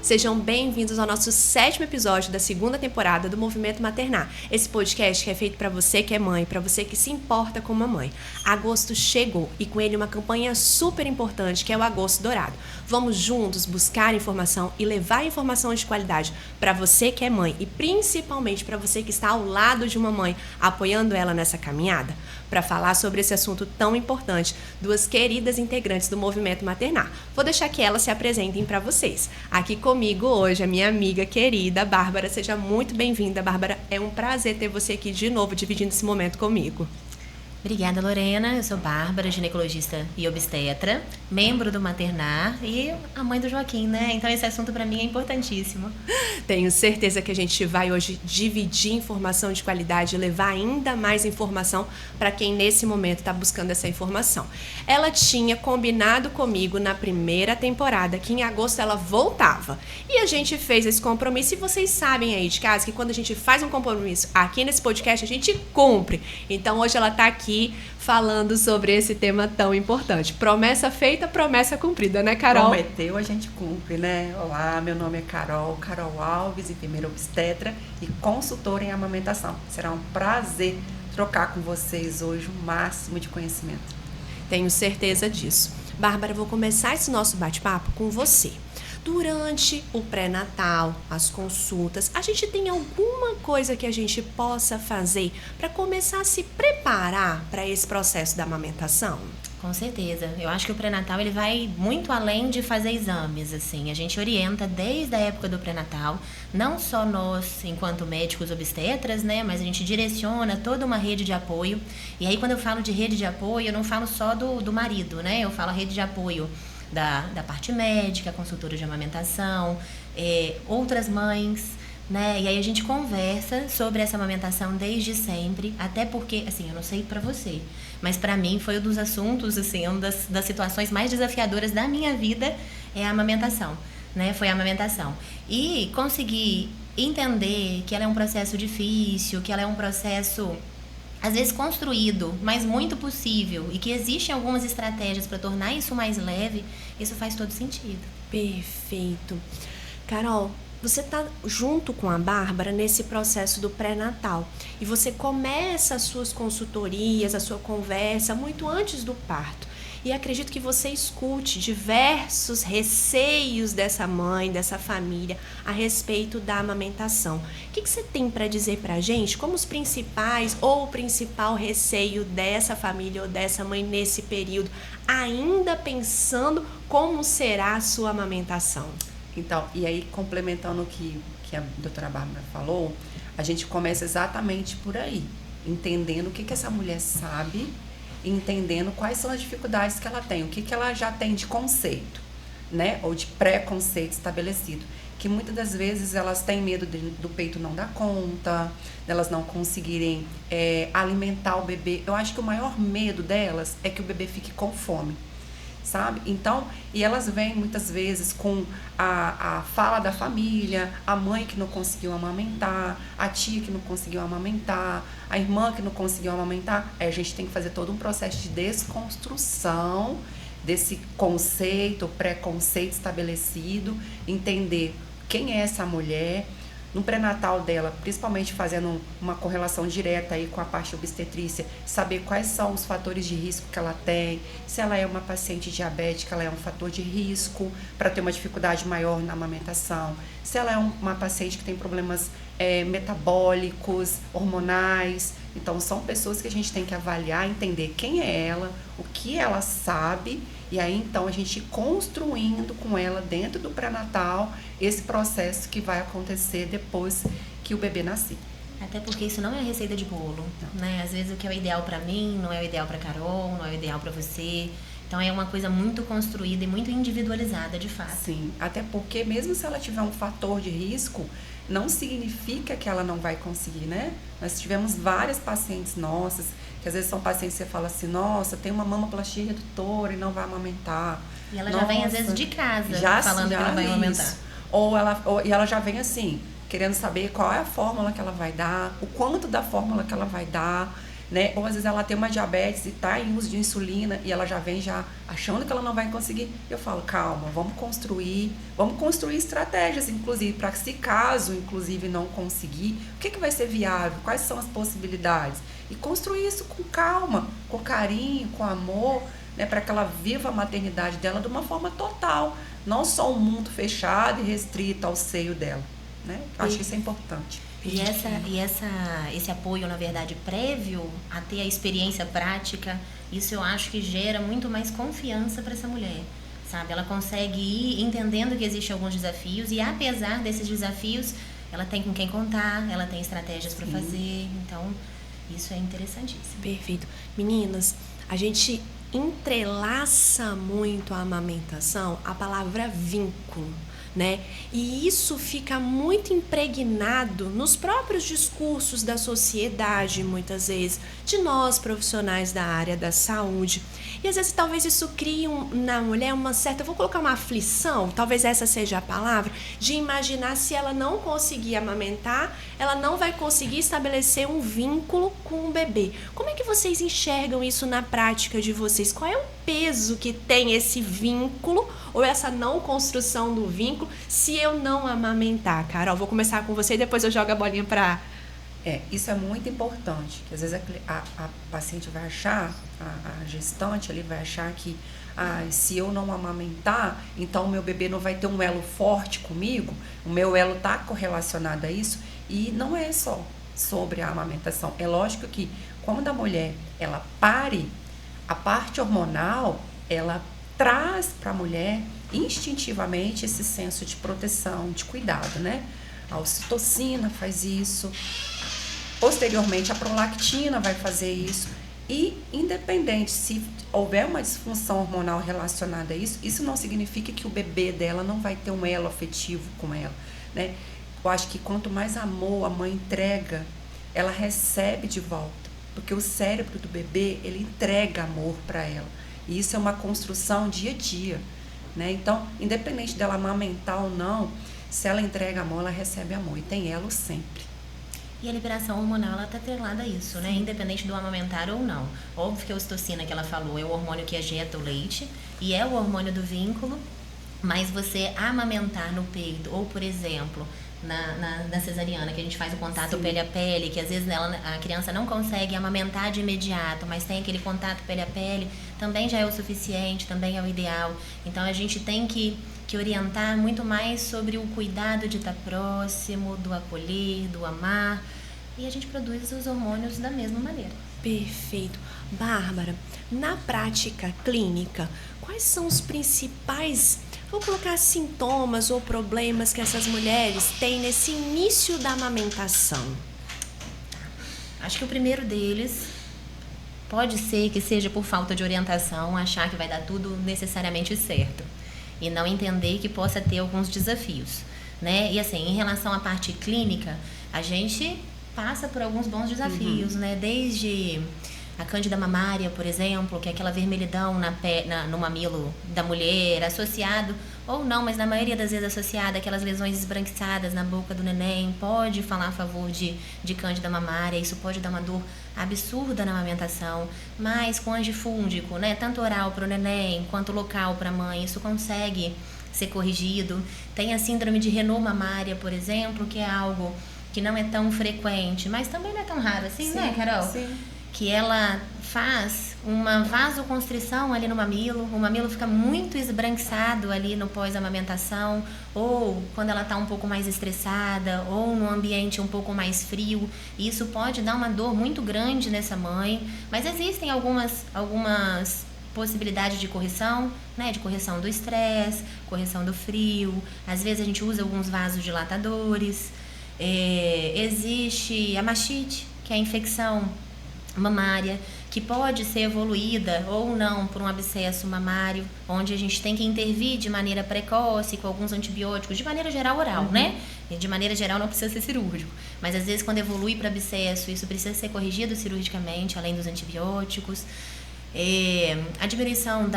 Sejam bem-vindos ao nosso 7º episódio da 2ª temporada do Movimento Maternar. Esse podcast que é feito para você que é mãe, para você que se importa com uma mãe. Agosto chegou e com ele uma campanha super importante que é o Agosto Dourado. Vamos juntos buscar informação e levar informação de qualidade para você que é mãe e principalmente para você que está ao lado de uma mãe, apoiando ela nessa caminhada. Para falar sobre esse assunto tão importante, duas queridas integrantes do Movimento Maternar. Vou deixar que elas se apresentem para vocês. Aqui comigo hoje a minha amiga querida Bárbara. Seja muito bem-vinda, Bárbara. É um prazer ter você aqui de novo, dividindo esse momento comigo. Obrigada, Lorena. Eu sou Bárbara, ginecologista e obstetra, membro do Maternar e a mãe do Joaquim, né? Então esse assunto para mim é importantíssimo. Tenho certeza que a gente vai hoje dividir informação de qualidade e levar ainda mais informação para quem nesse momento está buscando essa informação. Ela tinha combinado comigo na primeira temporada que em agosto ela voltava. E a gente fez esse compromisso e vocês sabem aí de casa que quando a gente faz um compromisso aqui nesse podcast a gente cumpre. Então hoje ela está aqui falando sobre esse tema tão importante. Promessa feita, promessa cumprida, né, Carol? Prometeu, a gente cumpre, né? Olá, meu nome é Carol Alves, enfermeira obstetra e consultora em amamentação. Será um prazer trocar com vocês hoje o máximo de conhecimento. Tenho certeza disso. Bárbara, vou começar esse nosso bate-papo com você. Durante o pré-natal, as consultas, a gente tem alguma coisa que a gente possa fazer para começar a se preparar para esse processo da amamentação? Com certeza. Eu acho que o pré-natal ele vai muito além de fazer exames, assim. A gente orienta desde a época do pré-natal, não só nós, enquanto médicos obstetras, né, mas a gente direciona toda uma rede de apoio. E aí, quando eu falo de rede de apoio, eu não falo só do marido, né? Eu falo a rede de apoio da parte médica, consultora de amamentação, outras mães, né? E aí a gente conversa sobre essa amamentação desde sempre, até porque, assim, eu não sei pra você, mas pra mim foi um dos assuntos, assim, uma das situações mais desafiadoras da minha vida é a amamentação, né? Foi a amamentação. E conseguir entender que ela é um processo difícil, que ela é um processo às vezes construído, mas muito possível, e que existem algumas estratégias para tornar isso mais leve, isso faz todo sentido. Perfeito. Carol, você está junto com a Bárbara nesse processo do pré-natal e você começa as suas consultorias, a sua conversa muito antes do parto. E acredito que você escute diversos receios dessa mãe, dessa família, a respeito da amamentação. O que você tem para dizer para a gente como os principais ou o principal receio dessa família ou dessa mãe nesse período, ainda pensando como será a sua amamentação? Então, e aí complementando o que a doutora Bárbara falou, a gente começa exatamente por aí, entendendo o que essa mulher sabe, entendendo quais são as dificuldades que ela tem, o que ela já tem de conceito, né, ou de pré-conceito estabelecido, que muitas das vezes elas têm medo do peito não dar conta, delas não conseguirem alimentar o bebê. Eu acho que o maior medo delas é que o bebê fique com fome, sabe? Então, e elas vêm muitas vezes com a fala da família, a mãe que não conseguiu amamentar, a tia que não conseguiu amamentar, a irmã que não conseguiu amamentar. Aí a gente tem que fazer todo um processo de desconstrução desse conceito, preconceito estabelecido, entender quem é essa mulher, no pré-natal dela, principalmente fazendo uma correlação direta aí com a parte obstetrícia, saber quais são os fatores de risco que ela tem, se ela é uma paciente diabética, ela é um fator de risco para ter uma dificuldade maior na amamentação, se ela é uma paciente que tem problemas metabólicos, hormonais. Então são pessoas que a gente tem que avaliar, entender quem é ela, o que ela sabe, e aí então a gente construindo com ela dentro do pré-natal esse processo que vai acontecer depois que o bebê nascer. Até porque isso não é receita de bolo, né? Às vezes o que é o ideal pra mim não é o ideal pra Carol, não é o ideal pra você. Então é uma coisa muito construída e muito individualizada, de fato. Sim, até porque mesmo se ela tiver um fator de risco, não significa que ela não vai conseguir, né? Nós tivemos várias pacientes nossas, que às vezes são pacientes que você fala assim, nossa, tem uma mamoplastia redutora e não vai amamentar. E ela já vem às vezes de casa, falando que não vai amamentar. E ela já vem assim, querendo saber qual é a fórmula que ela vai dar, o quanto da fórmula que ela vai dar. né? Ou às vezes ela tem uma diabetes e está em uso de insulina e ela já vem achando que ela não vai conseguir. Eu falo, calma, vamos construir estratégias, inclusive, para que se caso, inclusive, não conseguir, o que vai ser viável, quais são as possibilidades. E construir isso com calma, com carinho, com amor, né? Para que ela viva a maternidade dela de uma forma total, não só um mundo fechado e restrito ao seio dela, né? Eu acho que isso é importante. E esse apoio, na verdade, prévio a ter a experiência prática, isso eu acho que gera muito mais confiança para essa mulher, sabe? Ela consegue ir entendendo que existem alguns desafios e, apesar desses desafios, ela tem com quem contar, ela tem estratégias para fazer. Então, isso é interessantíssimo. Perfeito. Meninas, a gente entrelaça muito a amamentação, a palavra vínculo, né? E isso fica muito impregnado nos próprios discursos da sociedade, muitas vezes, de nós profissionais da área da saúde. E às vezes talvez isso crie na mulher uma certa, vou colocar uma aflição, talvez essa seja a palavra, de imaginar se ela não conseguir amamentar, ela não vai conseguir estabelecer um vínculo com o bebê. Como é que vocês enxergam isso na prática de vocês? Qual é o peso que tem esse vínculo ou essa não construção do vínculo se eu não amamentar? Carol, vou começar com você e depois eu jogo a bolinha para... Isso é muito importante, que às vezes a paciente vai achar, a gestante ali vai achar que se eu não amamentar, então o meu bebê não vai ter um elo forte comigo, o meu elo está correlacionado a isso, e não é só sobre a amamentação. É lógico que quando a mulher ela pare, a parte hormonal ela traz para a mulher instintivamente esse senso de proteção, de cuidado, né? A ocitocina faz isso, posteriormente a prolactina vai fazer isso, e independente se houver uma disfunção hormonal relacionada a isso, isso não significa que o bebê dela não vai ter um elo afetivo com ela, né? Eu acho que quanto mais amor a mãe entrega, ela recebe de volta, porque o cérebro do bebê, ele entrega amor para ela, e isso é uma construção dia a dia, né? Então, independente dela amamentar ou não, se ela entrega amor, ela recebe amor, e tem elo sempre. E a liberação hormonal, ela está atrelada a isso, né? Independente do amamentar ou não. Óbvio que a ocitocina que ela falou é o hormônio que ejeta o leite e é o hormônio do vínculo, mas você amamentar no peito, ou por exemplo, na cesariana, que a gente faz o contato pele a pele, que às vezes a criança não consegue amamentar de imediato, mas tem aquele contato pele a pele, também já é o suficiente, também é o ideal. Então a gente tem que orientar muito mais sobre o cuidado de estar próximo, do acolher, do amar, e a gente produz os hormônios da mesma maneira. Perfeito. Bárbara, na prática clínica, quais são os principais, vou colocar, sintomas ou problemas que essas mulheres têm nesse início da amamentação? Acho que o primeiro deles pode ser que seja por falta de orientação, achar que vai dar tudo necessariamente certo e não entender que possa ter alguns desafios, né? E assim, em relação à parte clínica, a gente passa por alguns bons desafios, né? Desde a cândida mamária, por exemplo, que é aquela vermelhidão no mamilo da mulher, associado, ou não, mas na maioria das vezes associada àquelas lesões esbranquiçadas na boca do neném, pode falar a favor de cândida mamária, isso pode dar uma dor absurda na amamentação, mas com antifúngico, né, tanto oral para o neném quanto local para a mãe, isso consegue ser corrigido. Tem a síndrome de Renault mamária, por exemplo, que é algo que não é tão frequente, mas também não é tão raro assim, sim, né, Carol? Sim. Que ela faz uma vasoconstrição ali no mamilo, o mamilo fica muito esbranquiçado ali no pós-amamentação, ou quando ela está um pouco mais estressada, ou num ambiente um pouco mais frio, e isso pode dar uma dor muito grande nessa mãe, mas existem algumas possibilidades de correção, né, de correção do estresse, correção do frio, às vezes a gente usa alguns vasodilatadores, existe a mastite, que é a infecção mamária, que pode ser evoluída ou não por um abscesso mamário, onde a gente tem que intervir de maneira precoce com alguns antibióticos, de maneira geral oral, né? E de maneira geral não precisa ser cirúrgico, mas às vezes quando evolui para abscesso, isso precisa ser corrigido cirurgicamente, além dos antibióticos. A diminuição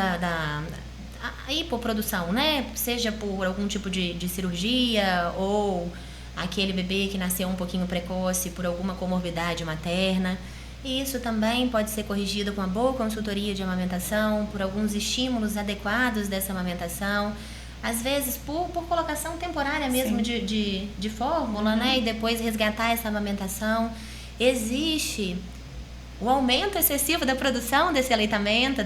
a hipoprodução, né? Seja por algum tipo de cirurgia ou aquele bebê que nasceu um pouquinho precoce por alguma comorbidade materna. E isso também pode ser corrigido com uma boa consultoria de amamentação, por alguns estímulos adequados dessa amamentação. Às vezes, por colocação temporária mesmo de fórmula, né? E depois resgatar essa amamentação. Existe o aumento excessivo da produção desse aleitamento,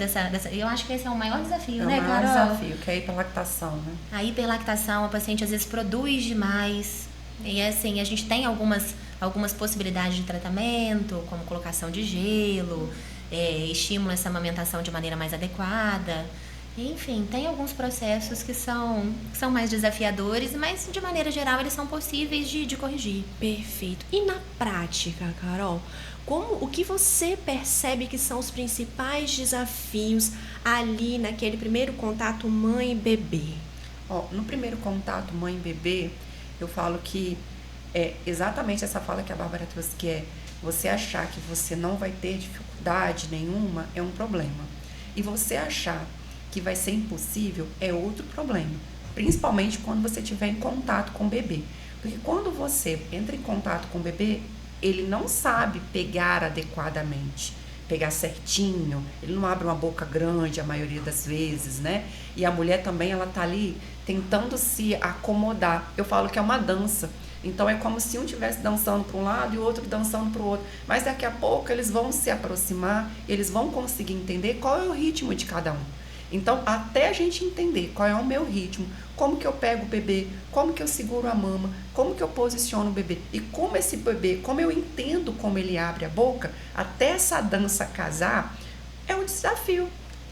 eu acho que esse é o maior desafio, né, Carol? É o maior desafio, que é a hiperlactação, né? A hiperlactação, a paciente às vezes produz demais. E assim, a gente tem algumas possibilidades de tratamento, como colocação de gelo, estímulo a essa amamentação de maneira mais adequada. Enfim, tem alguns processos que são mais desafiadores, mas de maneira geral eles são possíveis de corrigir. Perfeito. E na prática, Carol, o que você percebe que são os principais desafios ali naquele primeiro contato mãe e bebê? No primeiro contato mãe e bebê, eu falo que é exatamente essa fala que a Bárbara trouxe, que é você achar que você não vai ter dificuldade nenhuma é um problema. E você achar que vai ser impossível é outro problema. Principalmente quando você estiver em contato com o bebê. Porque quando você entra em contato com o bebê, ele não sabe pegar adequadamente, pegar certinho, ele não abre uma boca grande a maioria das vezes, né? E a mulher também, ela tá ali tentando se acomodar. Eu falo que é uma dança. Então é como se um estivesse dançando para um lado e o outro dançando para o outro. Mas daqui a pouco eles vão se aproximar, eles vão conseguir entender qual é o ritmo de cada um. Então, até a gente entender qual é o meu ritmo, como que eu pego o bebê, como que eu seguro a mama, como que eu posiciono o bebê e como esse bebê, como eu entendo como ele abre a boca, até essa dança casar, é um desafio.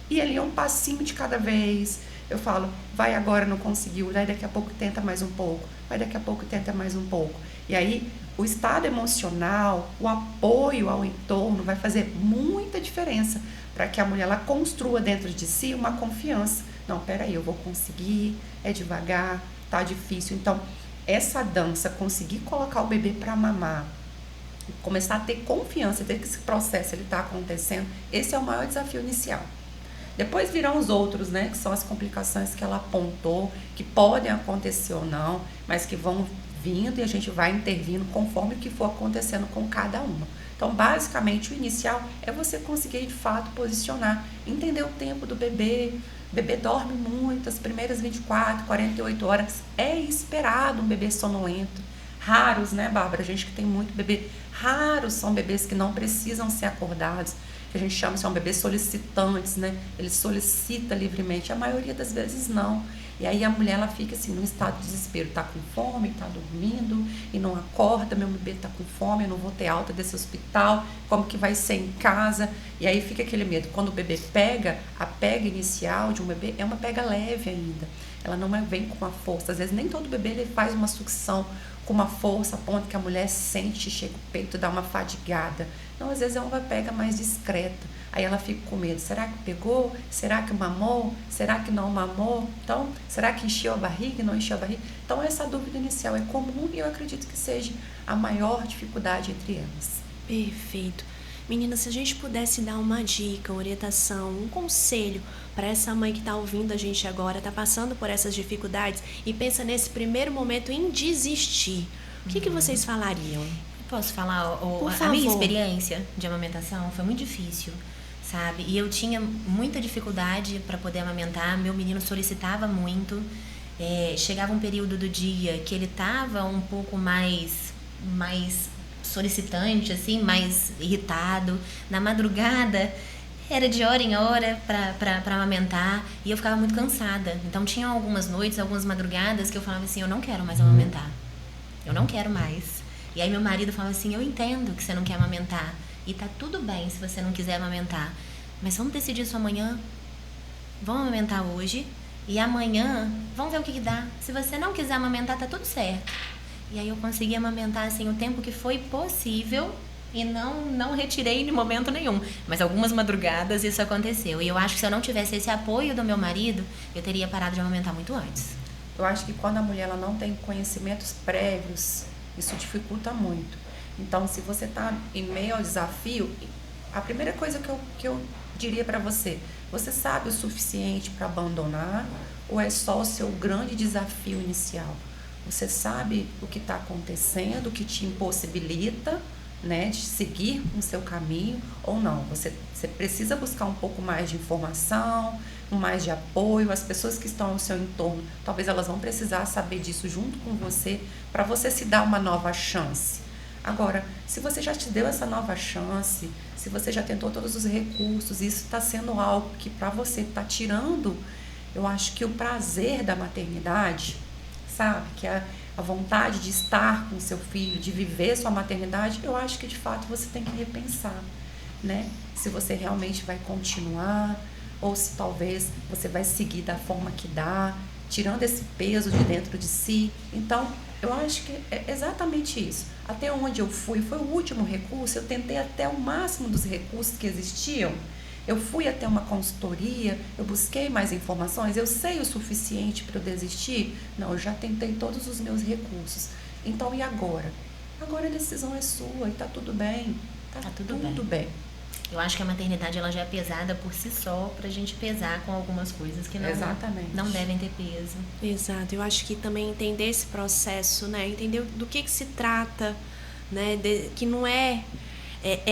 E ali é um passinho de cada vez. Eu falo, vai agora, não conseguiu, daí daqui a pouco tenta mais um pouco, vai daqui a pouco tenta mais um pouco. E aí, o estado emocional, o apoio ao entorno vai fazer muita diferença para que a mulher ela construa dentro de si uma confiança. Não, peraí, eu vou conseguir, é devagar, tá difícil. Então, essa dança, conseguir colocar o bebê para mamar, começar a ter confiança, ter que esse processo ele tá acontecendo, esse é o maior desafio inicial. Depois virão os outros, né, que são as complicações que ela apontou, que podem acontecer ou não, mas que vão vindo e a gente vai intervindo conforme o que for acontecendo com cada uma. Então, basicamente, o inicial é você conseguir, de fato, posicionar, entender o tempo do bebê. O bebê dorme muito, as primeiras 24, 48 horas. É esperado um bebê sonolento. Raros, né, Bárbara? A gente que tem muito bebê. Raros são bebês que não precisam ser acordados, que a gente chama de bebês solicitantes, né? Ele solicita livremente. A maioria das vezes não. E aí a mulher, ela fica assim, num estado de desespero, tá com fome, tá dormindo e não acorda, meu bebê tá com fome, eu não vou ter alta desse hospital, como que vai ser em casa? E aí fica aquele medo. Quando o bebê pega, a pega inicial de um bebê é uma pega leve ainda. Ela não vem com uma força. Às vezes nem todo bebê ele faz uma sucção com uma força a ponto que a mulher sente, chega o peito, dá uma fadigada. Não, às vezes é uma pega mais discreta. Aí ela fica com medo, será que pegou? Será que mamou? Será que não mamou? Então, será que encheu a barriga e não encheu a barriga? Então, essa dúvida inicial é comum e eu acredito que seja a maior dificuldade entre elas. Perfeito. Meninas, se a gente pudesse dar uma dica, orientação, um conselho para essa mãe que está ouvindo a gente agora, está passando por essas dificuldades e pensa nesse primeiro momento em desistir, o que vocês falariam? Posso falar? A minha experiência de amamentação foi muito difícil, sabe? E eu tinha muita dificuldade para poder amamentar, meu menino solicitava muito, chegava um período do dia que ele estava um pouco mais solicitante, assim, mais irritado. Na madrugada, era de hora em hora para amamentar e eu ficava muito cansada. Então, tinha algumas noites, algumas madrugadas que eu falava assim, eu não quero mais amamentar. Eu não quero mais. E aí meu marido falava assim, eu entendo que você não quer amamentar. E tá tudo bem se você não quiser amamentar. Mas vamos decidir isso amanhã. Vamos amamentar hoje. E amanhã, vamos ver o que dá. Se você não quiser amamentar, tá tudo certo. E aí eu consegui amamentar assim o tempo que foi possível e não retirei em momento nenhum. Mas algumas madrugadas isso aconteceu. E eu acho que se eu não tivesse esse apoio do meu marido, eu teria parado de amamentar muito antes. Eu acho que quando a mulher ela não tem conhecimentos prévios, isso dificulta muito. Então, se você está em meio ao desafio, a primeira coisa que eu diria para você, você sabe o suficiente para abandonar ou é só o seu grande desafio inicial? Você sabe o que está acontecendo, o que te impossibilita, né, de seguir com o seu caminho ou não. Você precisa buscar um pouco mais de informação, mais de apoio. As pessoas que estão ao seu entorno, talvez elas vão precisar saber disso junto com você, para você se dar uma nova chance. Agora, se você já te deu essa nova chance, se você já tentou todos os recursos, isso está sendo algo que para você está tirando, eu acho que o prazer da maternidade, sabe, que é a vontade de estar com seu filho, de viver sua maternidade, eu acho que de fato você tem que repensar, né? Se você realmente vai continuar ou se talvez você vai seguir da forma que dá, tirando esse peso de dentro de si. Então, eu acho que é exatamente isso. Até onde eu fui, foi o último recurso, eu tentei até o máximo dos recursos que existiam. Eu fui até uma consultoria, eu busquei mais informações, eu sei o suficiente para eu desistir? Não, eu já tentei todos os meus recursos. Então, e agora? Agora a decisão é sua e tá tudo bem. Tá tudo bem. Eu acho que a maternidade ela já é pesada por si só, pra gente pesar com algumas coisas que não devem ter peso. Exato. Eu acho que também entender esse processo, né? Entender do que se trata, né? Que não é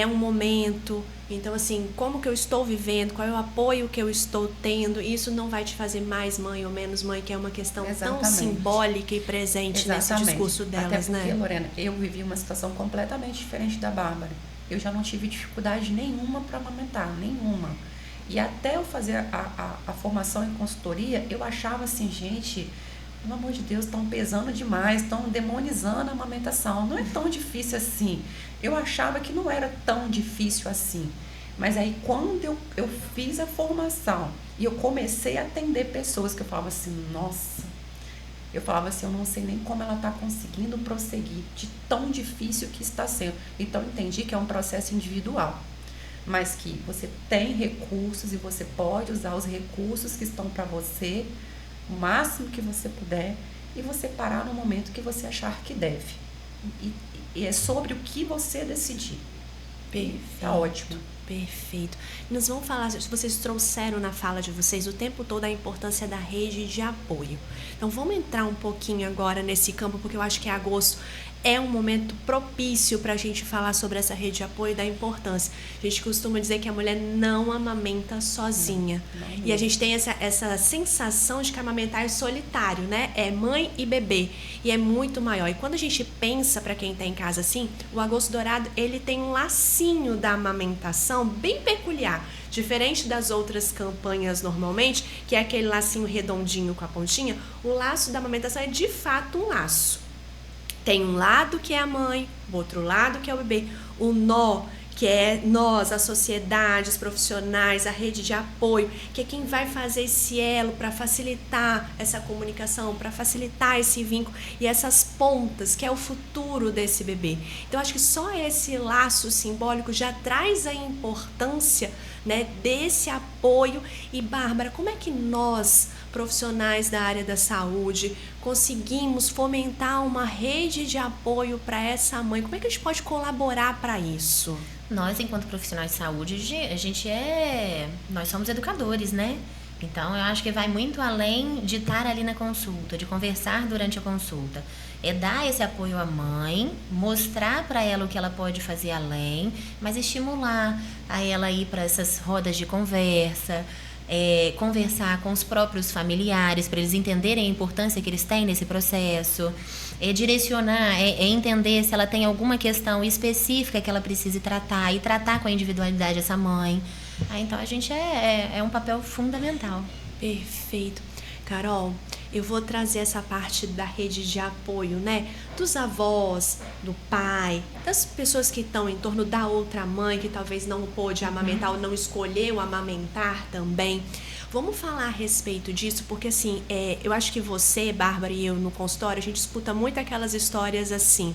um momento. Então, assim, como que eu estou vivendo, qual é o apoio que eu estou tendo, isso não vai te fazer mais mãe ou menos mãe, que é uma questão tão simbólica e presente nesse discurso delas, até porque, né? Lorena, eu vivi uma situação completamente diferente da Bárbara. Eu já não tive dificuldade nenhuma para amamentar, nenhuma. E até eu fazer a formação em consultoria, eu achava assim, gente, pelo amor de Deus, estão pesando demais, estão demonizando a amamentação. Não é tão difícil assim. Eu achava que não era tão difícil assim. Mas aí quando eu fiz a formação e eu comecei a atender pessoas que eu falava assim, nossa, eu falava assim, eu não sei nem como ela está conseguindo prosseguir, de tão difícil que está sendo. Então entendi que é um processo individual, mas que você tem recursos e você pode usar os recursos que estão para você, o máximo que você puder, e você parar no momento que você achar que deve. E é sobre o que você decidir. Perfeito. Tá ótimo. Perfeito. Nós vamos falar, vocês trouxeram na fala de vocês o tempo todo a importância da rede de apoio. Então vamos entrar um pouquinho agora nesse campo, porque eu acho que agosto é um momento propício para a gente falar sobre essa rede de apoio e da importância. A gente costuma dizer que a mulher não amamenta sozinha. Não. E a gente tem essa sensação de que amamentar é solitário, né? É mãe e bebê. E é muito maior. E quando a gente pensa, para quem está em casa assim, o Agosto Dourado, ele tem um lacinho da amamentação bem peculiar. Diferente das outras campanhas normalmente, que é aquele lacinho redondinho com a pontinha, o laço da amamentação é de fato um laço. Tem um lado que é a mãe, o outro lado que é o bebê. O nó, que é nós, a sociedade, os profissionais, a rede de apoio, que é quem vai fazer esse elo para facilitar essa comunicação, para facilitar esse vínculo e essas pontas, que é o futuro desse bebê. Então, acho que só esse laço simbólico já traz a importância, né, desse apoio. E, Bárbara, como é que nós, profissionais da área da saúde, conseguimos fomentar uma rede de apoio para essa mãe? Como é que a gente pode colaborar para isso? Nós, enquanto profissionais de saúde, nós somos educadores, né? Então, eu acho que vai muito além de estar ali na consulta, de conversar durante a consulta. É dar esse apoio à mãe, mostrar para ela o que ela pode fazer além, mas estimular a ela ir para essas rodas de conversa, conversar com os próprios familiares para eles entenderem a importância que eles têm nesse processo, direcionar, entender se ela tem alguma questão específica que ela precise tratar e tratar com a individualidade dessa mãe. Então a gente é um papel fundamental. Perfeito. Carol, eu vou trazer essa parte da rede de apoio, né? Dos avós, do pai, das pessoas que estão em torno da outra mãe que talvez não pôde amamentar ou não escolheu amamentar também. Vamos falar a respeito disso, porque assim, eu acho que você, Bárbara, e eu no consultório, a gente escuta muito aquelas histórias assim.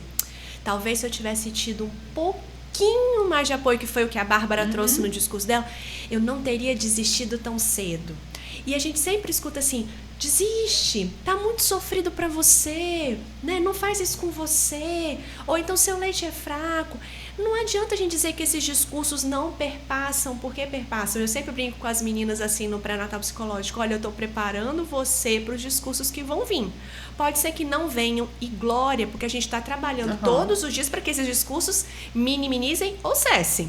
Talvez se eu tivesse tido um pouquinho mais de apoio, que foi o que a Bárbara trouxe no discurso dela, eu não teria desistido tão cedo. E a gente sempre escuta assim, desiste, tá muito sofrido pra você, né? Não faz isso com você, ou então seu leite é fraco. Não adianta a gente dizer que esses discursos não perpassam, porque perpassam. Eu sempre brinco com as meninas assim no pré-natal psicológico, olha, eu tô preparando você para os discursos que vão vir. Pode ser que não venham, e glória, porque a gente está trabalhando todos os dias para que esses discursos minimizem ou cessem.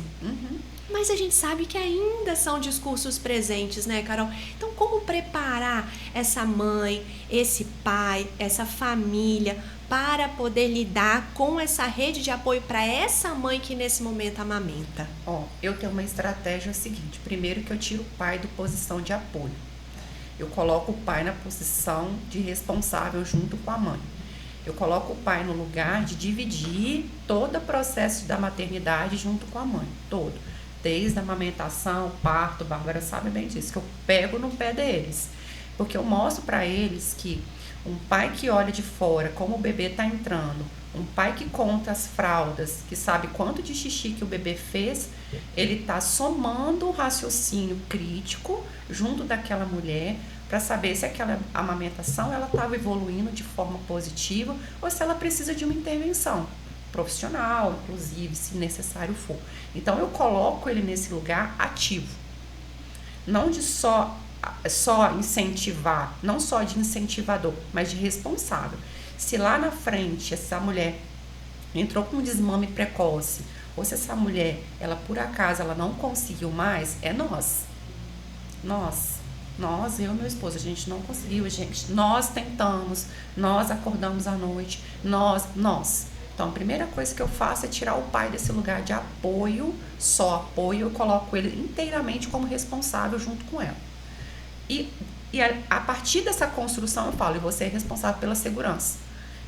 Mas a gente sabe que ainda são discursos presentes, né, Carol? Então, como preparar essa mãe, esse pai, essa família para poder lidar com essa rede de apoio para essa mãe que nesse momento amamenta? Eu tenho uma estratégia seguinte. Primeiro que eu tiro o pai da posição de apoio. Eu coloco o pai na posição de responsável junto com a mãe. Eu coloco o pai no lugar de dividir todo o processo da maternidade junto com a mãe, todo. Desde a amamentação, parto, Bárbara sabe bem disso, que eu pego no pé deles. Porque eu mostro para eles que um pai que olha de fora como o bebê está entrando, um pai que conta as fraldas, que sabe quanto de xixi que o bebê fez, ele está somando o raciocínio crítico junto daquela mulher para saber se aquela amamentação ela estava evoluindo de forma positiva ou se ela precisa de uma intervenção profissional, inclusive, se necessário for. Então, eu coloco ele nesse lugar ativo. Não de só incentivar, não só de incentivador, mas de responsável. Se lá na frente essa mulher entrou com um desmame precoce, ou se essa mulher, ela por acaso, ela não conseguiu mais, é nós, eu e meu esposo, a gente não conseguiu, gente, nós tentamos, nós acordamos à noite, nós. Então, a primeira coisa que eu faço é tirar o pai desse lugar de apoio, só apoio, eu coloco ele inteiramente como responsável junto com ela. E a partir dessa construção eu falo, e você é responsável pela segurança.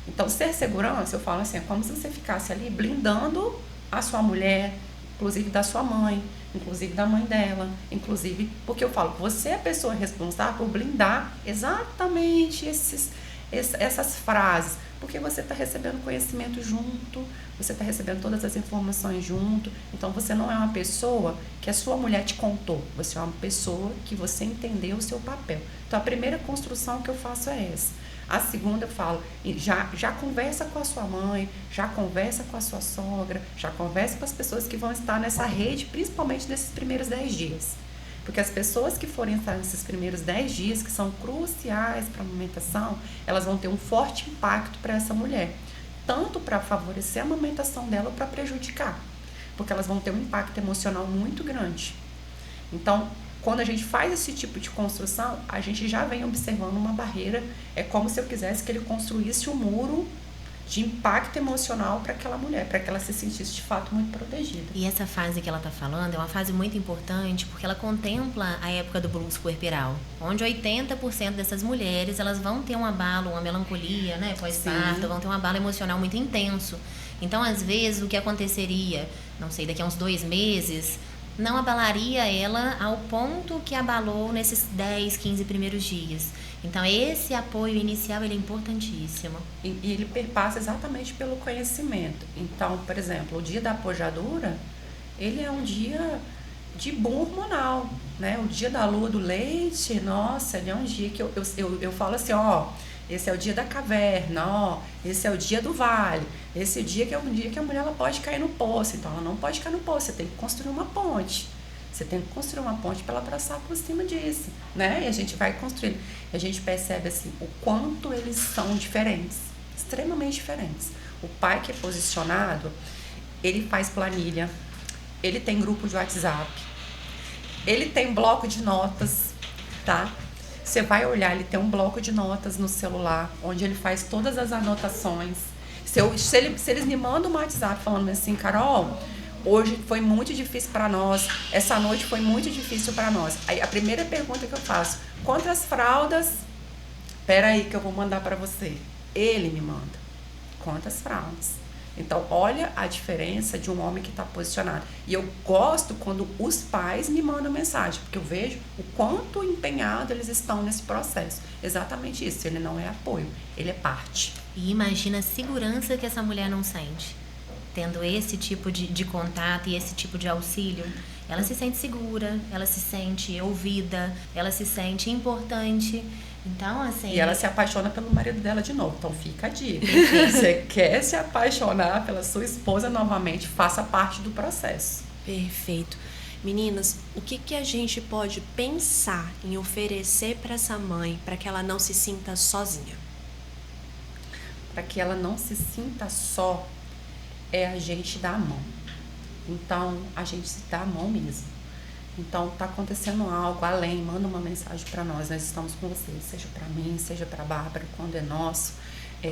Então, ser segurança, eu falo assim, é como se você ficasse ali blindando a sua mulher, inclusive da sua mãe, inclusive da mãe dela, inclusive, porque eu falo, você é a pessoa responsável por blindar exatamente essas frases, porque você está recebendo conhecimento junto, você está recebendo todas as informações junto, então você não é uma pessoa que a sua mulher te contou, você é uma pessoa que você entendeu o seu papel. Então a primeira construção que eu faço é essa. A segunda eu falo, já conversa com a sua mãe, já conversa com a sua sogra, já conversa com as pessoas que vão estar nessa rede, principalmente nesses primeiros 10 dias. Porque as pessoas que forem estar nesses primeiros 10 dias, que são cruciais para a amamentação, elas vão ter um forte impacto para essa mulher. Tanto para favorecer a amamentação dela ou para prejudicar. Porque elas vão ter um impacto emocional muito grande. Então, quando a gente faz esse tipo de construção, a gente já vem observando uma barreira. É como se eu quisesse que ele construísse um muro de impacto emocional para aquela mulher, para que ela se sentisse de fato muito protegida. E essa fase que ela está falando é uma fase muito importante porque ela contempla a época do blues puerperal, onde 80% dessas mulheres elas vão ter um abalo, uma melancolia, né, pós-parto, vão ter um abalo emocional muito intenso. Então, às vezes, o que aconteceria, não sei, daqui a uns 2 meses, não abalaria ela ao ponto que abalou nesses 10, 15 primeiros dias. Então, esse apoio inicial ele é importantíssimo. E ele perpassa exatamente pelo conhecimento. Então, por exemplo, o dia da pojadura, ele é um dia de boom hormonal, né? O dia da lua do leite, nossa, ele é um dia que eu falo assim, esse é o dia da caverna, esse é o dia do vale, esse é o dia que é um dia que a mulher ela pode cair no poço, então ela não pode cair no poço, você tem que construir uma ponte. Você tem que construir uma ponte para ela passar por cima disso, né? E a gente vai construindo. E a gente percebe, assim, o quanto eles são diferentes, extremamente diferentes. O pai que é posicionado, ele faz planilha, ele tem grupo de WhatsApp, ele tem bloco de notas, tá? Você vai olhar, ele tem um bloco de notas no celular, onde ele faz todas as anotações. Se eles me mandam um WhatsApp falando assim, Carol, hoje foi muito difícil para nós, essa noite foi muito difícil para nós. Aí a primeira pergunta que eu faço, quantas fraldas? Espera aí que eu vou mandar para você. Ele me manda. Quantas fraldas? Então, olha a diferença de um homem que está posicionado. E eu gosto quando os pais me mandam mensagem, porque eu vejo o quanto empenhado eles estão nesse processo. Exatamente isso, ele não é apoio, ele é parte. E imagina a segurança que essa mulher não sente. Tendo esse tipo de contato e esse tipo de auxílio, ela se sente segura, ela se sente ouvida, ela se sente importante. Então, assim... E ela se apaixona pelo marido dela de novo. Então fica a dica. Você quer se apaixonar pela sua esposa novamente, faça parte do processo. Perfeito. Meninas, o que a gente pode pensar em oferecer para essa mãe para que ela não se sinta sozinha? Para que ela não se sinta só, é a gente dar a mão. Então, a gente se dá a mão mesmo. Então, tá acontecendo algo além, manda uma mensagem para nós estamos com você, seja para mim, seja para a Bárbara, quando é nosso.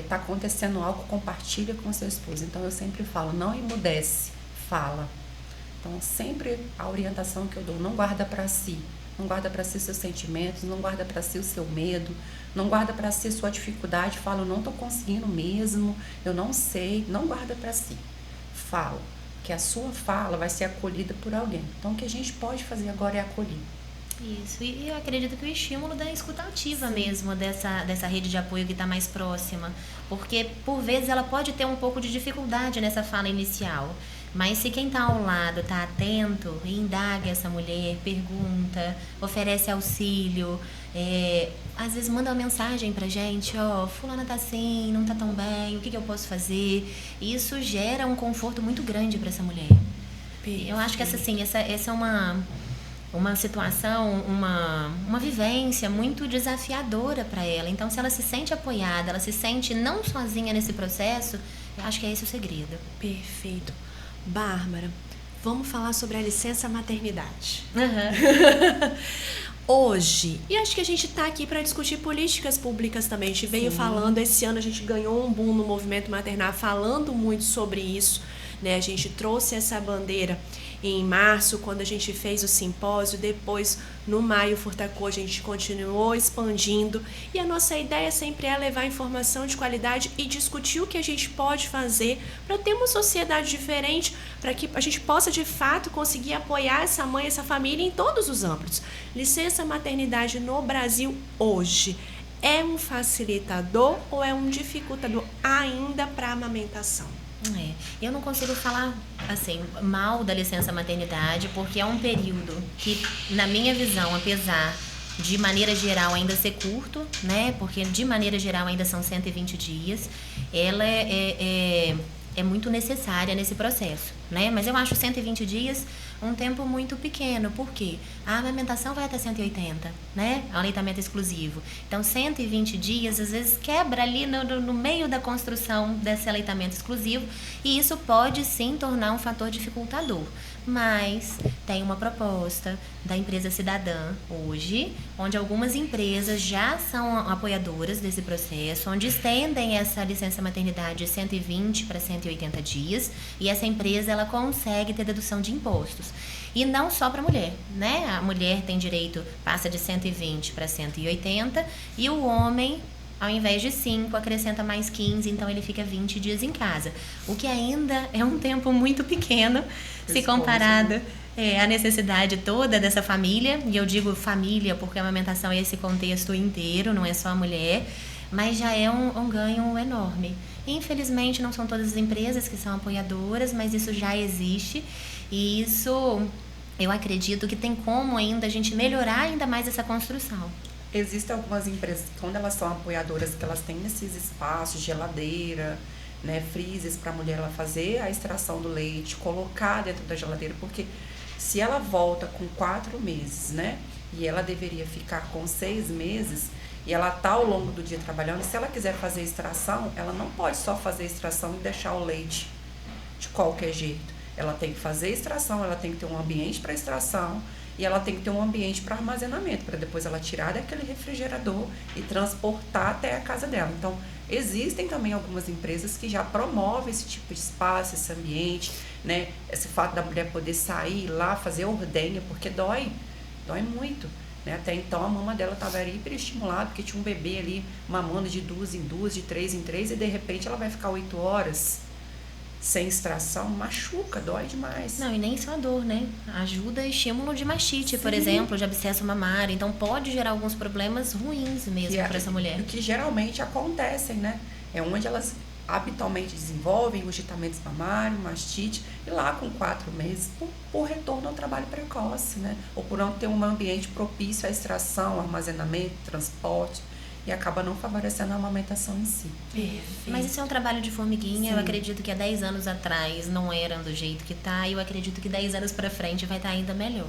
Tá acontecendo algo, compartilha com seu esposo. Então, eu sempre falo, não emudece, fala. Então, sempre a orientação que eu dou, não guarda para si. Não guarda para si seus sentimentos, não guarda para si o seu medo, não guarda para si sua dificuldade. Fala, eu não tô conseguindo mesmo, eu não sei. Não guarda para si. Fala. Que a sua fala vai ser acolhida por alguém. Então, o que a gente pode fazer agora é acolher. Isso, e eu acredito que o estímulo da escuta ativa mesmo, dessa rede de apoio que está mais próxima. Porque, por vezes, ela pode ter um pouco de dificuldade nessa fala inicial. Mas se quem está ao lado está atento e indaga essa mulher, pergunta, oferece auxílio, às vezes manda uma mensagem pra gente, fulana tá assim, não tá tão bem, o que eu posso fazer? Isso gera um conforto muito grande para essa mulher. Eu acho que essa é uma situação, uma vivência muito desafiadora para ela. Então, se ela se sente apoiada, ela se sente não sozinha nesse processo, eu acho que é esse o segredo. Perfeito. Bárbara, vamos falar sobre a licença maternidade. Hoje, e acho que a gente está aqui para discutir políticas públicas também. A gente veio falando, esse ano a gente ganhou um boom no movimento maternal, falando muito sobre isso, né? A gente trouxe essa bandeira em março, quando a gente fez o simpósio, depois no maio Furtacô a gente continuou expandindo, e a nossa ideia sempre é levar informação de qualidade e discutir o que a gente pode fazer para ter uma sociedade diferente, para que a gente possa de fato conseguir apoiar essa mãe, essa família em todos os âmbitos. Licença maternidade no Brasil hoje é um facilitador ou é um dificultador ainda para a amamentação? Eu não consigo falar assim mal da licença maternidade, porque é um período que, na minha visão, apesar de maneira geral ainda ser curto, né? Porque de maneira geral ainda são 120 dias, ela é muito necessária nesse processo, né? Mas eu acho 120 dias um tempo muito pequeno, porque a amamentação vai até 180, né? É um aleitamento exclusivo. Então, 120 dias, às vezes, quebra ali no meio da construção desse aleitamento exclusivo, e isso pode, sim, tornar um fator dificultador. Mas tem uma proposta da empresa Cidadã hoje, onde algumas empresas já são apoiadoras desse processo, onde estendem essa licença maternidade de 120 para 180 dias, e essa empresa ela consegue ter dedução de impostos. E não só para a mulher, né? A mulher tem direito, passa de 120 para 180, e o homem, ao invés de 5, acrescenta mais 15, então ele fica 20 dias em casa. O que ainda é um tempo muito pequeno, se comparado à necessidade toda dessa família. E eu digo família porque a amamentação é esse contexto inteiro, não é só a mulher, mas já é um ganho enorme. Infelizmente, não são todas as empresas que são apoiadoras, mas isso já existe, e isso eu acredito que tem como ainda a gente melhorar ainda mais essa construção. Existem algumas empresas que, quando elas são apoiadoras, que elas têm esses espaços, geladeira, né, freezers para a mulher ela fazer a extração do leite, colocar dentro da geladeira, porque se ela volta com 4 meses, né, e ela deveria ficar com 6 meses, e ela tá ao longo do dia trabalhando, se ela quiser fazer extração, ela não pode só fazer extração e deixar o leite de qualquer jeito. Ela tem que fazer extração, ela tem que ter um ambiente para extração, e ela tem que ter um ambiente para armazenamento, para depois ela tirar daquele refrigerador e transportar até a casa dela. Então, existem também algumas empresas que já promovem esse tipo de espaço, esse ambiente, né? Esse fato da mulher poder sair lá, fazer ordenha, porque dói muito, né? Até então a mama dela estava hiperestimulada, porque tinha um bebê ali mamando de 2 em 2, de 3 em 3, e de repente ela vai ficar 8 horas sem extração, machuca, dói demais. Não, e nem só a dor, né? Ajuda estímulo de mastite, por exemplo, de abscesso mamário. Então pode gerar alguns problemas ruins mesmo para essa mulher. Que geralmente acontecem, né? É onde elas habitualmente desenvolvem os agitamentos mamários, mastite, e lá com 4 meses, por retorno ao trabalho precoce, né? Ou por não ter um ambiente propício à extração, armazenamento, transporte. e acaba não favorecendo a amamentação em si. Perfeito. Mas isso é um trabalho de formiguinha. Sim. Eu acredito que há 10 anos atrás não era do jeito que tá, e eu acredito que 10 anos pra frente vai estar ainda melhor.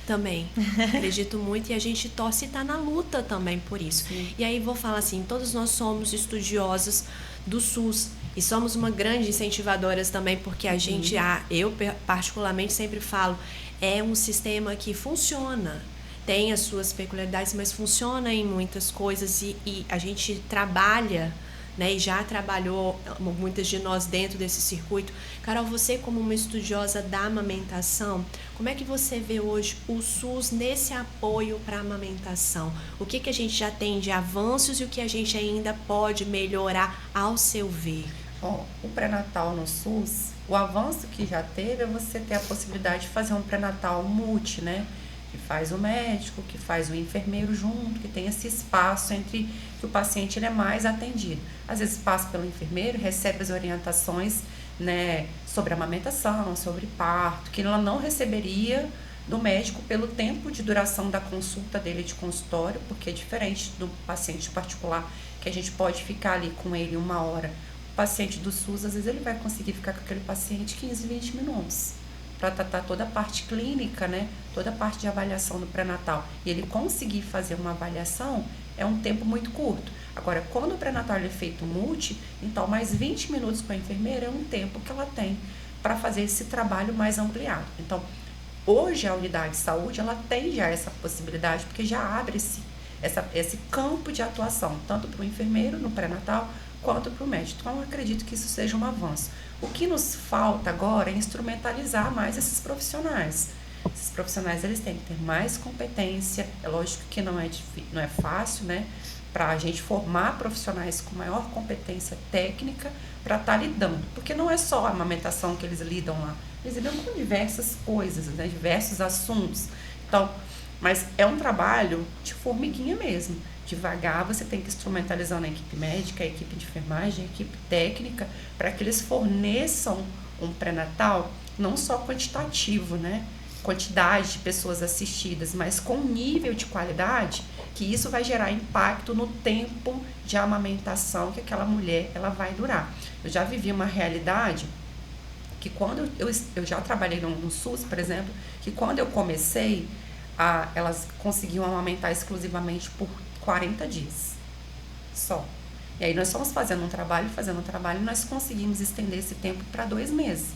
Também, acredito muito, e a gente torce e tá na luta também por isso. Sim. E aí vou falar assim, todos nós somos estudiosos do SUS e somos uma grande incentivadoras também, porque a gente, eu particularmente sempre falo, é um sistema que funciona, tem as suas peculiaridades, mas funciona em muitas coisas e a gente trabalha, né, e já trabalhou, muitas de nós dentro desse circuito. Carol, você como uma estudiosa da amamentação, como é que você vê hoje o SUS nesse apoio para a amamentação? O que a gente já tem de avanços e o que a gente ainda pode melhorar ao seu ver? Bom, o pré-natal no SUS, o avanço que já teve é você ter a possibilidade de fazer um pré-natal multi, né? Que faz o médico, que faz o enfermeiro junto, que tem esse espaço entre que o paciente ele é mais atendido. Às vezes passa pelo enfermeiro, recebe as orientações, né, sobre amamentação, sobre parto, que ela não receberia do médico pelo tempo de duração da consulta dele de consultório, porque é diferente do paciente particular, que a gente pode ficar ali com ele 1 hora. O paciente do SUS, às vezes ele vai conseguir ficar com aquele paciente 15, 20 minutos. Para tratar toda a parte clínica, né? Toda a parte de avaliação do pré-natal. E ele conseguir fazer uma avaliação é um tempo muito curto. Agora, quando o pré-natal é feito multi, então mais 20 minutos com a enfermeira é um tempo que ela tem para fazer esse trabalho mais ampliado. Então, hoje a unidade de saúde, ela tem já essa possibilidade, porque já abre esse campo de atuação, tanto para o enfermeiro no pré-natal, quanto para o médico. Então, eu acredito que isso seja um avanço. O que nos falta agora é instrumentalizar mais esses profissionais. Esses profissionais, eles têm que ter mais competência. É lógico que não é fácil, né? Para a gente formar profissionais com maior competência técnica para estar lidando. Porque não é só a amamentação que eles lidam lá. Eles lidam com diversas coisas, né? Diversos assuntos. Então, mas é um trabalho de formiguinha mesmo. Devagar, você tem que instrumentalizar a equipe médica, a equipe de enfermagem, a equipe técnica, para que eles forneçam um pré-natal não só quantitativo, né? Quantidade de pessoas assistidas, mas com nível de qualidade, que isso vai gerar impacto no tempo de amamentação que aquela mulher ela vai durar. Eu já vivi uma realidade que quando eu já trabalhei no SUS, por exemplo, que quando eu comecei, elas conseguiam amamentar exclusivamente por 40 dias só. E aí nós fomos fazendo um trabalho, e nós conseguimos estender esse tempo para 2 meses.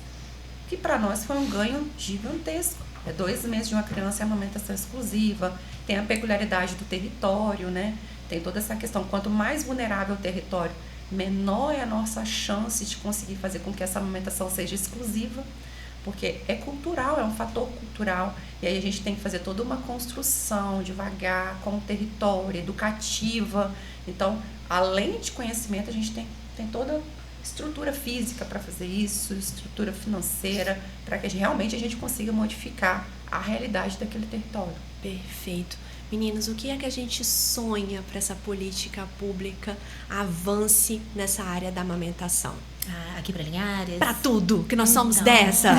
Que para nós foi um ganho gigantesco. 2 meses de uma criança em amamentação exclusiva, tem a peculiaridade do território, né? Tem toda essa questão. Quanto mais vulnerável o território, menor é a nossa chance de conseguir fazer com que essa amamentação seja exclusiva, porque é cultural, é um fator cultural, e aí a gente tem que fazer toda uma construção devagar, com o território, educativa. Então, além de conhecimento, a gente tem toda estrutura física para fazer isso, estrutura financeira, para que realmente a gente consiga modificar a realidade daquele território. Perfeito. Meninas, o que é que a gente sonha para essa política pública avance nessa área da amamentação? Aqui para Linhares? Para tudo, que nós somos Então. dessas.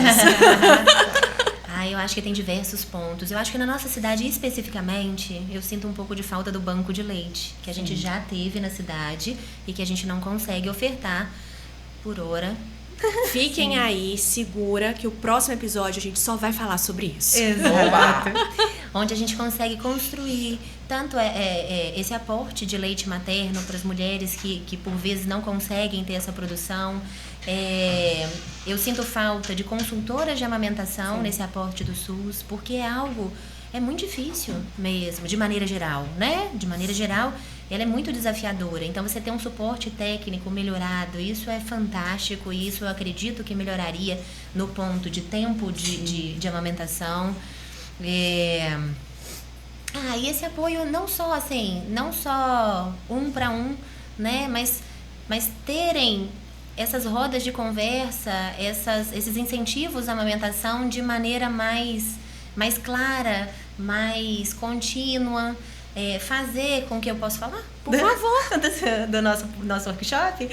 Eu acho que tem diversos pontos. Eu acho que na nossa cidade, especificamente, eu sinto um pouco de falta do banco de leite, que a gente já teve na cidade e que a gente não consegue ofertar por hora. Fiquem aí, segura, que o próximo episódio a gente só vai falar sobre isso. Exato. Onde a gente consegue construir tanto esse aporte de leite materno para as mulheres que por vezes não conseguem ter essa produção. Eu sinto falta de consultoras de amamentação nesse aporte do SUS, porque é muito difícil mesmo, de maneira geral, né? De maneira geral, ela é muito desafiadora. Então, você ter um suporte técnico melhorado, isso é fantástico, e isso eu acredito que melhoraria no ponto de tempo de amamentação. E esse apoio não só 1 para 1, né? Mas terem essas rodas de conversa, esses incentivos à amamentação de maneira mais clara, mais contínua, fazer com que eu possa falar, por favor, do nosso workshop,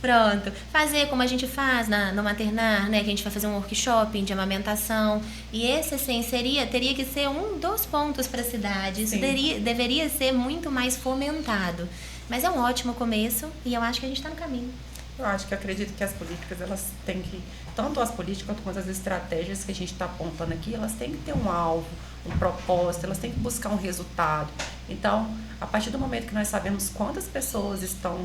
Pronto. Fazer como a gente faz no maternar, né? Que a gente vai fazer um workshop de amamentação. E esse, assim, teria que ser um dos pontos para a cidade. Isso deveria ser muito mais fomentado. Mas é um ótimo começo e eu acho que a gente está no caminho. Eu acredito que as políticas, elas têm que, tanto as políticas quanto as estratégias que a gente está apontando aqui, elas têm que ter um alvo, um propósito, elas têm que buscar um resultado. Então, a partir do momento que nós sabemos quantas pessoas estão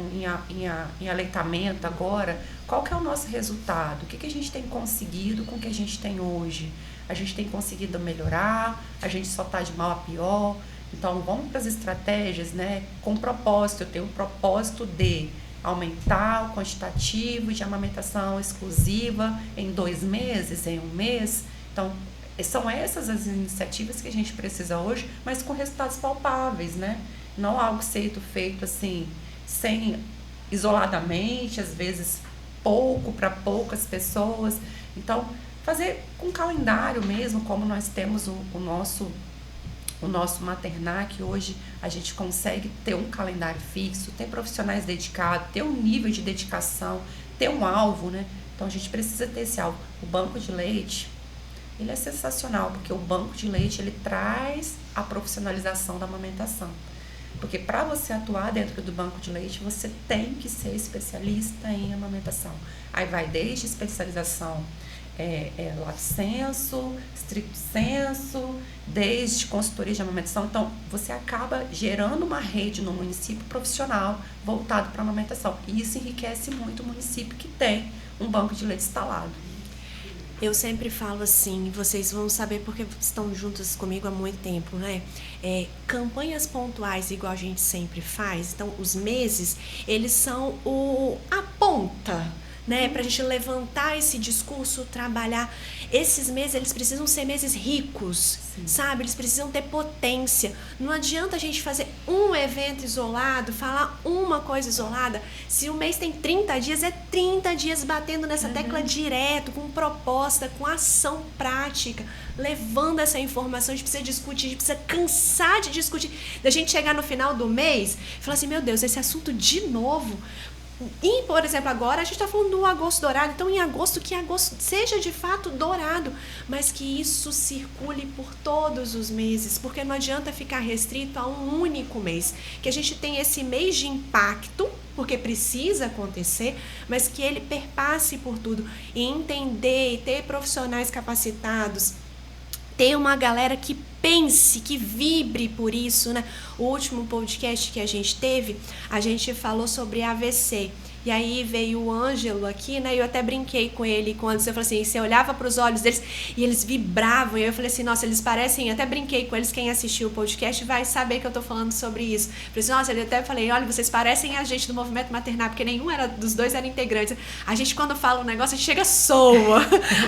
em aleitamento agora, qual que é o nosso resultado? O que a gente tem conseguido com o que a gente tem hoje? A gente tem conseguido melhorar? A gente só está de mal a pior? Então, vamos para as estratégias, né? Com propósito. Eu tenho um propósito de aumentar o quantitativo de amamentação exclusiva em 2 meses, em 1 mês. Então, são essas as iniciativas que a gente precisa hoje, mas com resultados palpáveis, né? Não algo feito assim, isoladamente, às vezes pouco para poucas pessoas. Então, fazer com calendário mesmo, como nós temos o nosso maternar, que hoje a gente consegue ter um calendário fixo, ter profissionais dedicados, ter um nível de dedicação, ter um alvo, né? Então a gente precisa ter esse alvo. O banco de leite, ele é sensacional, porque o banco de leite, ele traz a profissionalização da amamentação. Porque para você atuar dentro do banco de leite, você tem que ser especialista em amamentação. Aí vai desde especialização lato sensu, stricto sensu, desde consultoria de amamentação. Então, você acaba gerando uma rede no município profissional voltado para a amamentação. E isso enriquece muito o município que tem um banco de leite instalado. Eu sempre falo assim, vocês vão saber porque estão juntos comigo há muito tempo, né? Campanhas pontuais, igual a gente sempre faz. Então, os meses, eles são a ponta, né, pra gente levantar esse discurso, trabalhar. Esses meses, eles precisam ser meses ricos, sabe? Eles precisam ter potência. Não adianta a gente fazer um evento isolado, falar uma coisa isolada. Se o mês tem 30 dias, é 30 dias batendo nessa tecla direto, com proposta, com ação prática, levando essa informação. A gente precisa discutir, a gente precisa cansar de discutir. Da gente chegar no final do mês e falar assim, meu Deus, esse assunto de novo. E, por exemplo, agora a gente está falando do agosto dourado, então em agosto, que agosto seja de fato dourado, mas que isso circule por todos os meses, porque não adianta ficar restrito a um único mês, que a gente tem esse mês de impacto, porque precisa acontecer, mas que ele perpasse por tudo, e entender, e ter profissionais capacitados, ter uma galera que pense, que vibre por isso, né? O último podcast que a gente teve, a gente falou sobre AVC. E aí veio o Ângelo aqui, né? Eu até brinquei com ele, quando eu falei assim, você olhava para os olhos deles e eles vibravam. E eu falei assim, nossa, eles parecem, até brinquei com eles, quem assistiu o podcast vai saber que eu tô falando sobre isso. Falei assim, nossa, eu até falei, olha, vocês parecem a gente do movimento maternar, porque nenhum dos dois era integrante. A gente, quando fala um negócio, a gente chega soa.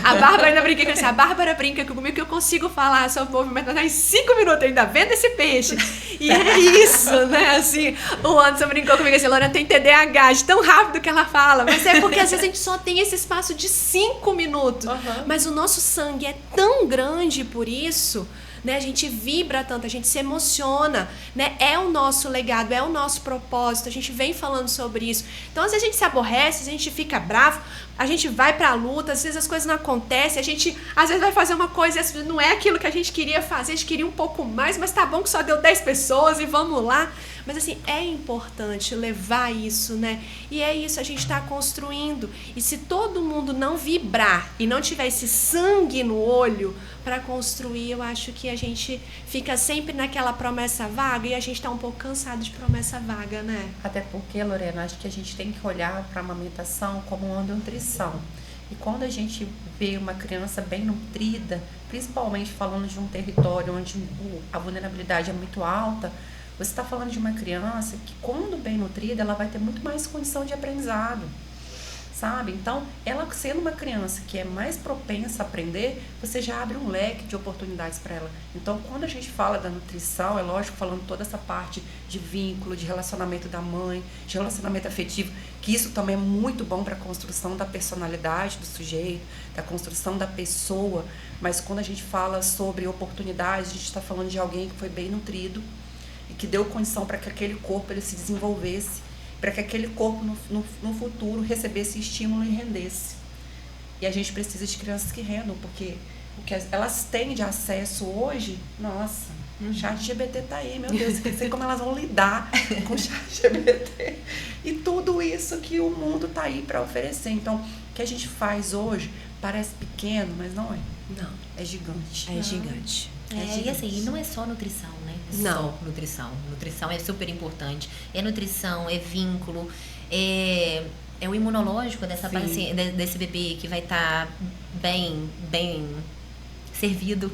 A Bárbara ainda brinca com isso, a Bárbara brinca comigo que eu consigo falar sobre o movimento maternar em 5 minutos, ainda vendo esse peixe. E é isso, né? Assim, o Anderson brincou comigo assim, Lorena tem TDAH, de tão rápido que ela fala, mas é porque às vezes a gente só tem esse espaço de 5 minutos, mas o nosso sangue é tão grande por isso, né? A gente vibra tanto, a gente se emociona, né? É o nosso legado, é o nosso propósito, a gente vem falando sobre isso. Então, às vezes a gente se aborrece, a gente fica bravo, a gente vai pra luta, às vezes as coisas não acontecem, a gente às vezes vai fazer uma coisa e não é aquilo que a gente queria fazer, a gente queria um pouco mais, mas tá bom que só deu 10 pessoas e vamos lá. Mas assim, é importante levar isso, né? E é isso, a gente está construindo. E se todo mundo não vibrar e não tiver esse sangue no olho para construir, eu acho que a gente fica sempre naquela promessa vaga e a gente está um pouco cansado de promessa vaga, né? Até porque, Lorena, acho que a gente tem que olhar para a amamentação como uma nutrição. E quando a gente vê uma criança bem nutrida, principalmente falando de um território onde a vulnerabilidade é muito alta, você está falando de uma criança que, quando bem nutrida, ela vai ter muito mais condição de aprendizado, sabe? Então, ela sendo uma criança que é mais propensa a aprender, você já abre um leque de oportunidades para ela. Então, quando a gente fala da nutrição, é lógico, falando toda essa parte de vínculo, de relacionamento da mãe, de relacionamento afetivo, que isso também é muito bom para a construção da personalidade do sujeito, da construção da pessoa, mas quando a gente fala sobre oportunidades, a gente está falando de alguém que foi bem nutrido, e que deu condição para que aquele corpo ele se desenvolvesse. para que aquele corpo no futuro recebesse estímulo e rendesse. E a gente precisa de crianças que rendam, porque o que elas têm de acesso hoje, nossa, ChatGPT tá aí, meu Deus, eu sei como elas vão lidar com o ChatGPT. E tudo isso que o mundo tá aí para oferecer. Então, o que a gente faz hoje parece pequeno, mas não é. Não. É gigante. É gigante. E assim, não é só nutrição, né? Não. Só nutrição. Nutrição é super importante. É nutrição, é vínculo, é o imunológico desse bebê que vai estar bem servido,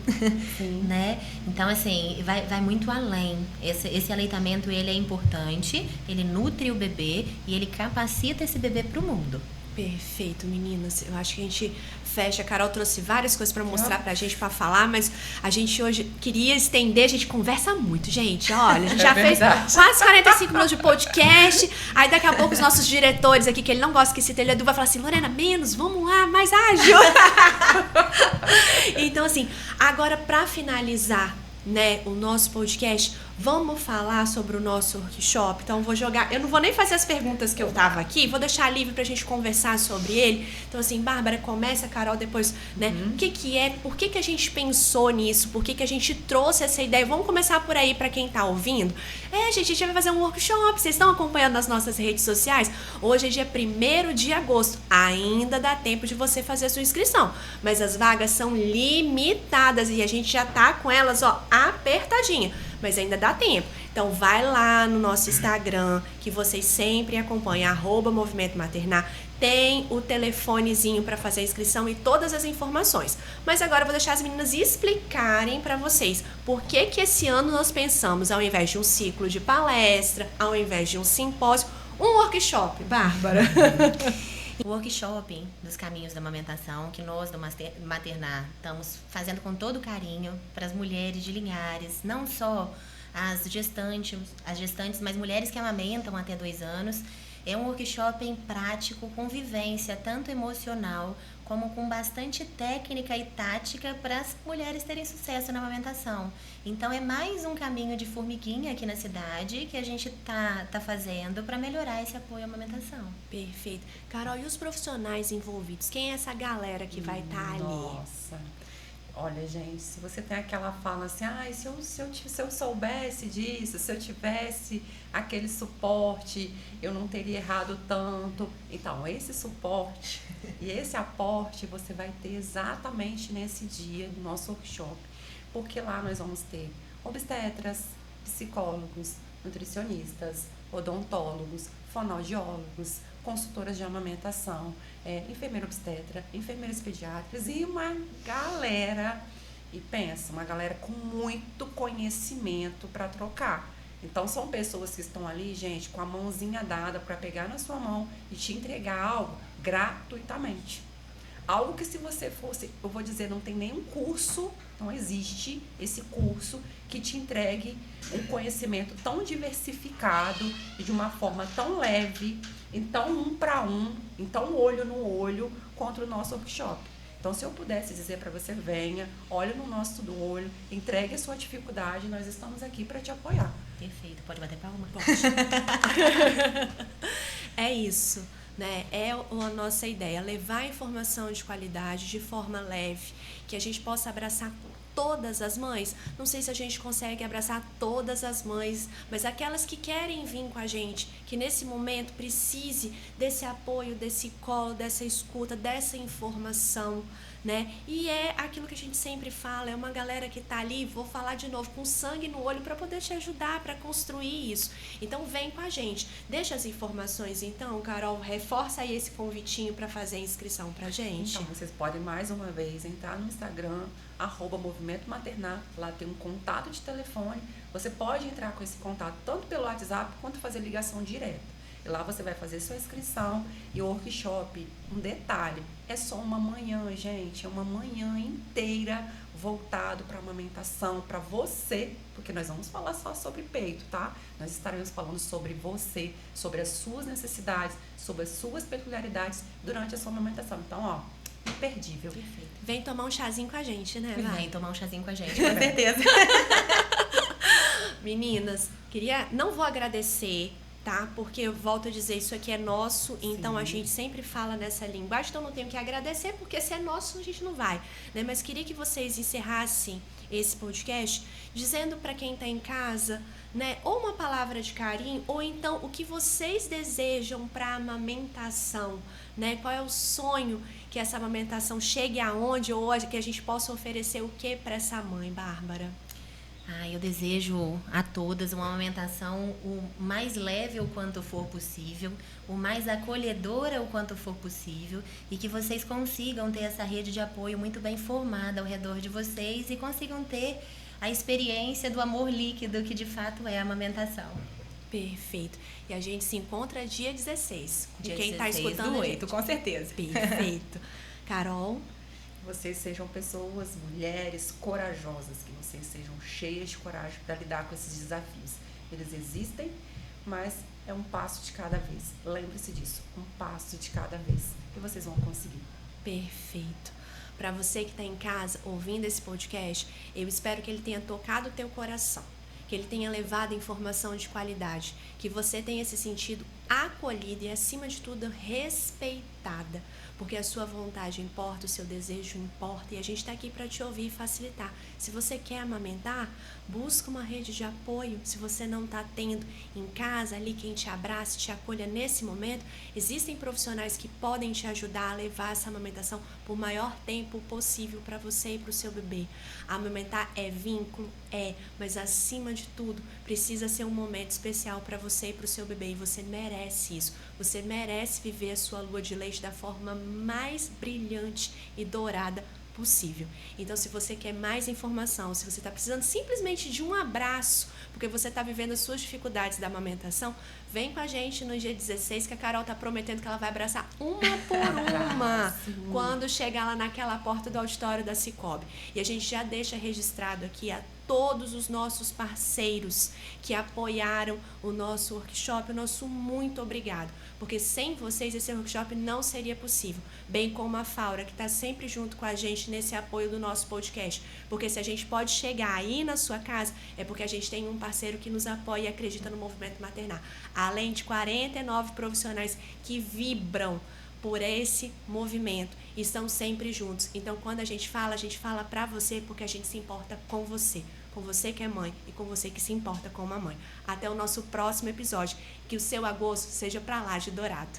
né? Então, assim, vai muito além. Esse aleitamento, ele é importante, ele nutre o bebê e ele capacita esse bebê para o mundo. Perfeito, meninas. Eu acho que a gente fecha. A Carol trouxe várias coisas pra mostrar pra gente, pra falar, mas a gente hoje queria estender. A gente conversa muito, gente. Olha, a gente já fez quase 45 minutos de podcast. Aí daqui a pouco os nossos diretores aqui, que ele não gosta que cite ele, Edu, vai falar assim: Lorena, menos, vamos lá, mais ágil. Então, assim, agora pra finalizar, né, o nosso podcast, vamos falar sobre o nosso workshop. Então, eu não vou nem fazer as perguntas que eu tava aqui, vou deixar livre pra gente conversar sobre ele. Então, assim, Bárbara, começa, Carol, depois, né, o que é, por que a gente pensou nisso, por que a gente trouxe essa ideia. Vamos começar por aí pra quem tá ouvindo. Gente, a gente vai fazer um workshop, vocês estão acompanhando nas nossas redes sociais? Hoje é dia 1º de agosto, ainda dá tempo de você fazer a sua inscrição, mas as vagas são limitadas e a gente já tá com elas, ó, apertadinha. Mas ainda dá tempo. Então vai lá no nosso Instagram, que vocês sempre acompanham, @Movimento Maternar. Tem o telefonezinho para fazer a inscrição e todas as informações. Mas agora eu vou deixar as meninas explicarem para vocês por que esse ano nós pensamos, ao invés de um ciclo de palestra, ao invés de um simpósio, um workshop. Bárbara. O workshop dos caminhos da amamentação, que nós do Maternar estamos fazendo com todo carinho para as mulheres de Linhares, não só as gestantes, mas mulheres que amamentam até 2 anos. É um workshop em prático, com vivência, tanto emocional como com bastante técnica e tática para as mulheres terem sucesso na amamentação. Então é mais um caminho de formiguinha aqui na cidade que a gente tá fazendo para melhorar esse apoio à amamentação. Perfeito. Carol, e os profissionais envolvidos? Quem é essa galera que vai estar ali? Nossa, olha, gente, se você tem aquela fala assim, se eu soubesse disso, se eu tivesse aquele suporte, eu não teria errado tanto. Então, esse suporte e esse aporte você vai ter exatamente nesse dia do nosso workshop, porque lá nós vamos ter obstetras, psicólogos, nutricionistas, odontólogos, fonoaudiólogos, consultoras de amamentação, enfermeira obstetra, enfermeiras pediatras e uma galera, uma galera com muito conhecimento para trocar. Então são pessoas que estão ali, gente, com a mãozinha dada para pegar na sua mão e te entregar algo gratuitamente. Algo que, se você fosse, eu vou dizer, não tem nenhum curso, não existe esse curso que te entregue um conhecimento tão diversificado e de uma forma tão leve, então 1 para 1, então olho no olho, contra o nosso workshop. Então, se eu pudesse dizer para você, venha, olhe no nosso do olho, entregue a sua dificuldade, nós estamos aqui para te apoiar. Perfeito. Pode bater palma? Pode. É isso, né? É a nossa ideia, levar informação de qualidade de forma leve, que a gente possa abraçar todas as mães. Não sei se a gente consegue abraçar todas as mães, mas aquelas que querem vir com a gente, que nesse momento precise desse apoio, desse colo, dessa escuta, dessa informação, né? E é aquilo que a gente sempre fala, é uma galera que tá ali, vou falar de novo, com sangue no olho para poder te ajudar, para construir isso. Então vem com a gente, deixa as informações. Então, Carol, reforça aí esse convitinho para fazer a inscrição pra gente. Então, vocês podem mais uma vez entrar no Instagram, @Movimento Maternar, lá tem um contato de telefone, você pode entrar com esse contato tanto pelo WhatsApp quanto fazer ligação direta. E lá você vai fazer sua inscrição e o workshop, um detalhe, é só uma manhã, gente, é uma manhã inteira voltado para amamentação, para você, porque nós vamos falar só sobre peito, tá? Nós estaremos falando sobre você, sobre as suas necessidades, sobre as suas peculiaridades durante a sua amamentação. Então, ó, imperdível. Perfeito. Vem tomar um chazinho com a gente, né, Vai? Vem tomar um chazinho com a gente, com certeza. Meninas, não vou agradecer, tá? Porque eu volto a dizer, isso aqui é nosso, então a gente sempre fala nessa linguagem, então não tenho que agradecer, porque se é nosso a gente não vai, né? Mas queria que vocês encerrassem esse podcast dizendo para quem tá em casa, né, ou uma palavra de carinho, ou então o que vocês desejam para a amamentação, né? Qual é o sonho que essa amamentação chegue aonde, ou que a gente possa oferecer o que para essa mãe, Bárbara? Eu desejo a todas uma amamentação o mais leve o quanto for possível, o mais acolhedora o quanto for possível, e que vocês consigam ter essa rede de apoio muito bem formada ao redor de vocês e consigam ter a experiência do amor líquido que de fato é a amamentação. Perfeito. E a gente se encontra dia 16. Dia quem 16 tá escutando do a 8, gente. com certeza. Perfeito. Carol? Vocês sejam pessoas, mulheres corajosas, que vocês sejam cheias de coragem para lidar com esses desafios. Eles existem, mas é um passo de cada vez. Lembre-se disso, um passo de cada vez, que vocês vão conseguir. Perfeito. Para você que está em casa ouvindo esse podcast, eu espero que ele tenha tocado o teu coração, que ele tenha levado informação de qualidade, que você tenha se sentido acolhida e, acima de tudo, respeitada, porque a sua vontade importa, o seu desejo importa, e a gente está aqui para te ouvir e facilitar. Se você quer amamentar, busca uma rede de apoio. Se você não está tendo em casa ali quem te abrace, te acolha nesse momento, existem profissionais que podem te ajudar a levar essa amamentação por maior tempo possível para você e para o seu bebê. Amamentar é vínculo, mas acima de tudo, precisa ser um momento especial para você e para o seu bebê, e você merece isso. Você merece viver a sua lua de leite da forma mais brilhante e dourada possível. Então, se você quer mais informação, se você está precisando simplesmente de um abraço, porque você está vivendo as suas dificuldades da amamentação, vem com a gente no dia 16, que a Carol está prometendo que ela vai abraçar uma por uma quando chegar lá naquela porta do auditório da Cicobi. E a gente já deixa registrado aqui a todos os nossos parceiros que apoiaram o nosso workshop, o nosso muito obrigado, porque sem vocês esse workshop não seria possível, bem como a Faura, que está sempre junto com a gente nesse apoio do nosso podcast, porque se a gente pode chegar aí na sua casa, é porque a gente tem um parceiro que nos apoia e acredita no movimento maternar, além de 49 profissionais que vibram por esse movimento e estão sempre juntos. Então, quando a gente fala pra você, porque a gente se importa com você que é mãe e com você que se importa com uma mãe. Até o nosso próximo episódio, que o seu agosto seja pra lá de dourado.